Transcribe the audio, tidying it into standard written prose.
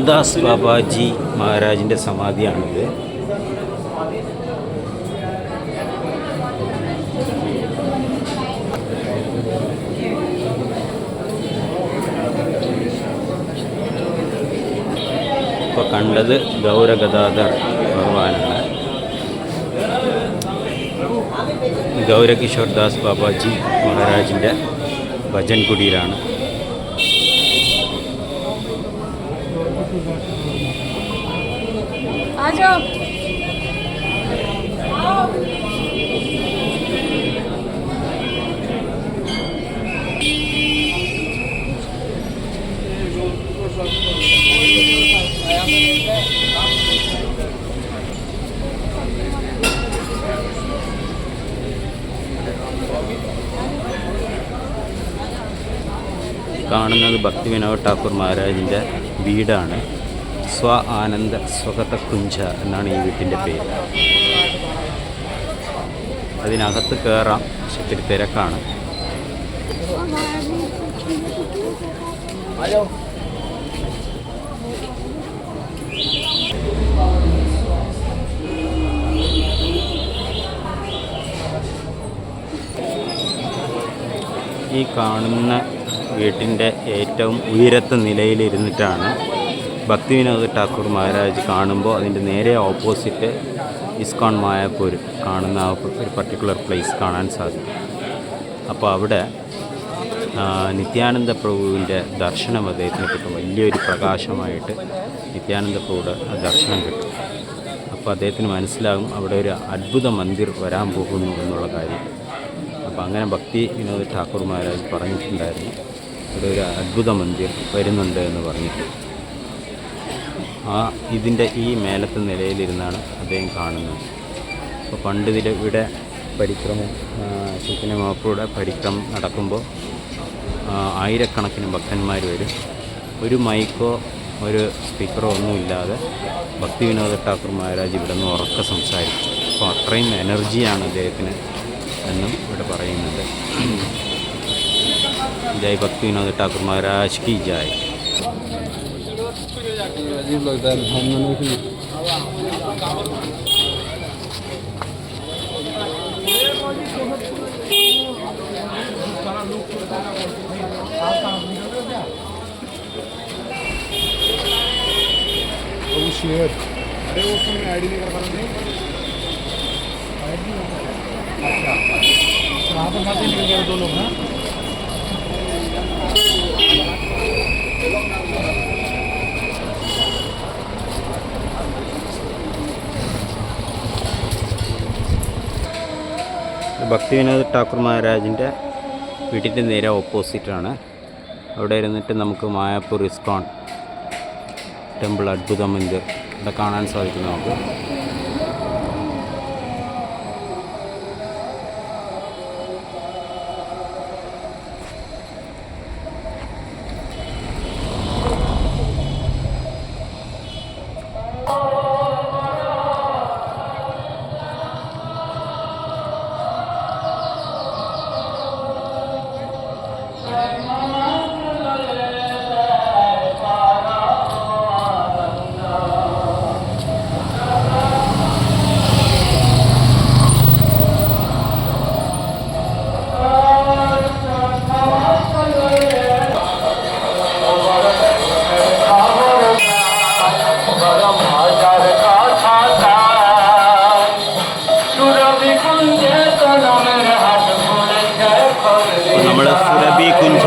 രാംദാസ് ബാബാജി മഹാരാജിൻ്റെ സമാധിയാണിത്. ഇപ്പോൾ കണ്ടത് ഗൗരഗദാധർ ഭഗവാനാണ്. ഗൗരകിഷോർ ദാസ് ബാബാജി മഹാരാജിൻ്റെ ഭജൻ കുടീരാണ്. കാണുന്നത് ഭക്തി വിനോദ് ഠാക്കൂർ മഹാരാജിൻ്റെ വീടാണ്. സ്വ ആനന്ദ സ്വഗത കുഞ്ച എന്നാണ് ഈ വീട്ടിൻ്റെ പേര്. അതിനകത്ത് കയറാം, പക്ഷെ ഇത്തിരി തിരക്കാണ്. ഈ കാണുന്ന വീട്ടിൻ്റെ ഏറ്റവും ഉയരത്തെ നിലയിലിരുന്നിട്ടാണ് ഭക്തി വിനോദ് ഠാക്കൂർ മഹാരാജ് കാണുമ്പോൾ അതിൻ്റെ നേരെ ഓപ്പോസിറ്റ് ഇസ്കോൺ മായാപൂർ കാണുന്ന ആ ഒരു പർട്ടിക്കുലർ പ്ലേസ് കാണാൻ സാധിക്കും. അപ്പോൾ അവിടെ നിത്യാനന്ദ പ്രഭുവിൻ്റെ ദർശനം അദ്ദേഹത്തിന് കിട്ടും. വലിയൊരു പ്രകാശമായിട്ട് നിത്യാനന്ദ പ്രഭുയുടെ ദർശനം കിട്ടും. അപ്പോൾ അദ്ദേഹത്തിന് മനസ്സിലാകും അവിടെ ഒരു അത്ഭുത മന്ദിർ വരാൻ പോകുന്നു എന്നുള്ള കാര്യം. അപ്പോൾ അങ്ങനെ ഭക്തി വിനോദ് ഠാക്കൂർ മഹാരാജ് പറഞ്ഞിട്ടുണ്ടായിരുന്നു ഇവിടെ ഒരു അത്ഭുത മന്ദിർ വരുന്നുണ്ട് എന്ന് പറഞ്ഞിട്ട്. ഇതിൻ്റെ ഈ മേലത്തെ നിലയിലിരുന്നാണ് അദ്ദേഹം കാണുന്നത്. അപ്പോൾ പണ്ട് ഇവിടെ പരിക്രമം ചൈതന്യ മഹാപ്രഭുയുടെ പരിക്രമം നടക്കുമ്പോൾ ആയിരക്കണക്കിന് ഭക്തന്മാർ വരും. ഒരു മൈക്കോ ഒരു സ്പീക്കറോ ഒന്നുമില്ലാതെ ഭക്തി വിനോദ് ഠാക്കൂർ മഹാരാജ് ഇവിടെ നിന്ന് ഉറക്കെ സംസാരിക്കും. അപ്പോൾ അത്രയും എനർജിയാണ് അദ്ദേഹത്തിന് എന്നും ഇവിടെ പറയുന്നുണ്ട്. जय भक्ति विनोद ठाकुर महाराज की जय। अजीब लगता है अरे वो उसमें आईडी नहीं कर पा रहे। अच्छा वहाँ पर साथ ही निकल गए दो लोग ना। ഭക്തി വിനോദ് ഠാക്കൂർ മഹാരാജിൻ്റെ വീട്ടിൻ്റെ നേരെ ഓപ്പോസിറ്റാണ്. അവിടെ ഇരുന്നിട്ട് നമുക്ക് മായാപൂർ ഇസ്കോൺ ടെമ്പിൾ അത്ഭുത മന്ദിർ ഇവിടെ കാണാൻ സാധിക്കും. നമുക്ക് നമ്മൾ സുരഭി കുഞ്ച